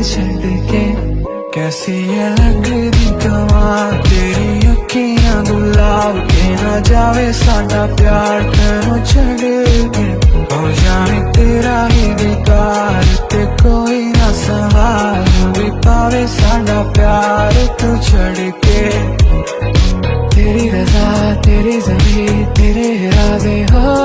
छड़ के कैसी है लगदी कमाल तेरी अखियां गुलाब के ना जावे साडा प्यार तेनू छड़ के हो जावे तेरा ही बेकार ते कोई ना संभाल भी पावे साडा प्यार तू छड़ के तेरी रज़ा तेरी ज़मीं तेरे इरादे हो